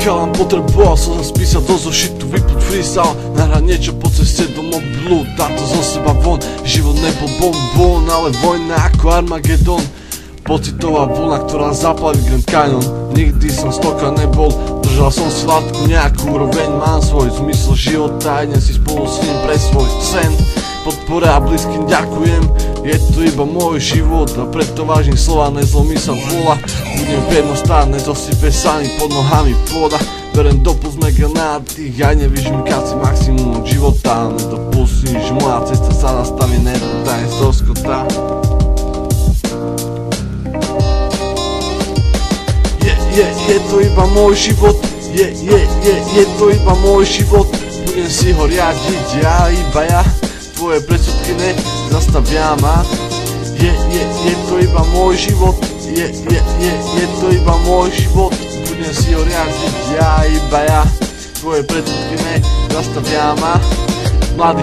chalan, potreboval som sa spísať do zošitu, vypnúť freestyle, nahrať niečo po ceste do mobilu, dať to zo seba von. Život nebol bonbon, ale vojna ako Armagedon. Pocitová vlna, ktorá zaplaví Grand Canyon. Nikdy som stoka nebol, držal som si látku nejakú úroveň. Mám svoj zmysel života, idem si spolu s ním pre svoj sen. Podpore a blízkym ďakujem, je to iba môj život a preto vážim slova, nezlomí sa vôľa. Budem verno stáť, nezosype sa mi pod nohami pôda. Berem do puzme granáty, aj nevyžmykať si maximum od života. Nedopustím, že moja cesta sa zastaví, nedotane z rozkota. Je to iba môj život, je to iba môj život. Budem si ho riadiť, iba ja. Tvoje predsudky nezastavia ma. Je to iba môj život, je to iba môj život. Budem si ho riadiť, iba ja. Tvoje predsudky nezastavia ma. Mladý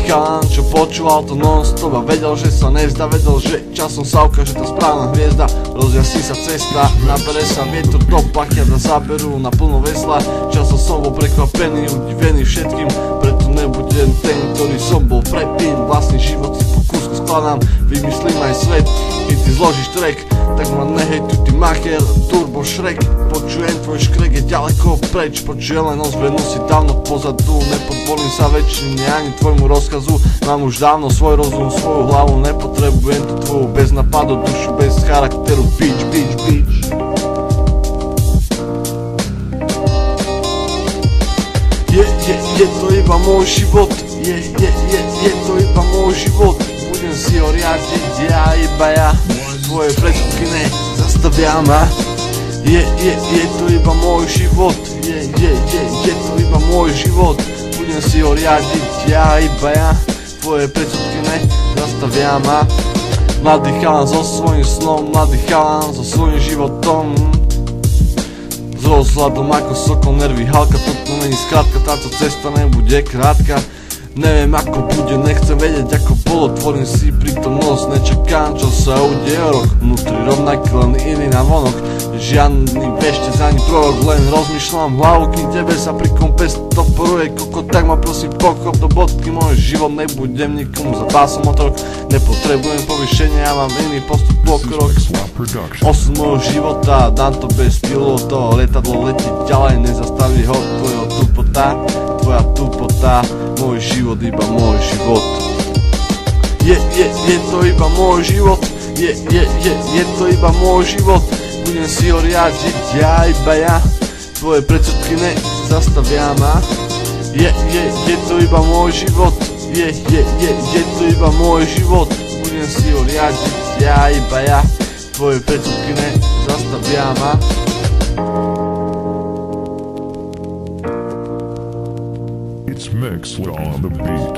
chalan, čo počúval to non-stop a vedel, že sa nevzdá, vedel, že časom sa ukáže tá správna hviezda. Rozjasní sa cesta, nabere sa vietor do plakiat a zaberú na plno vesla. Časom som bol prekvapený, udivený všetkým, preto nebudem ten, ktorý som bol predtým. Vlastný život si po kúsku skladám, vymyslím aj svet. Keď ty zložíš track, tak ma nehejtuj ty macher, turbo šrek. Počujem tvoj škrek, je ďaleko preč, počujem len ozvenu si dávno pozadu. Nepodvolím sa väčšine ani tvojmu rozkazu, mám už dávno svoj rozum, svoju hlavu. Nepotrebujem tu tvoju bez napadu, dušu bez charakteru, bitch. Je to iba môj život, je to iba môj život. Budem si ho riadiť, iba ja. Tvoje predsudky nezastavia ma. Je to iba môj život, je to iba môj život. Budem si ho riadiť, iba ja. Tvoje predsudky nezastavia ma. Mladý chalan so svojím snom, mladý chalan so svojím životom. S rozhľadom ako sokol, nervy halka, toto není skrátka, táto cesta nebude krátka. Neviem ako bude, nechcem vedieť ako bolo, tvorím si prítomnosť, nečakám čo sa udeje o rok. Vnútri rovnaký, len iný navonok, žiadny veštec ani prorok, len rozmýšľam hlavu, kým tebe sa pri kompe stoporuje koko, tak ma prosím pochop do bodky, môj život nebudem nikomu za pásom otrok. Nepotrebujem povýšenie, ja mám iný postup pokrok. Osud môjho života, dám to bez pilota, lietadlo letí ďalej, nezastaví ho tvojho tupota. Tvoja tupota, môj život, iba môj život. Je to iba môj život, je to iba môj život. Budem si ho riadiť, iba ja. Tvoje predsudky nezastavia ma. Je to iba môj život, je to iba môj život. Budem si ho riadiť, iba ja. Tvoje predsudky nezastavia ma. It's mixed on the beat.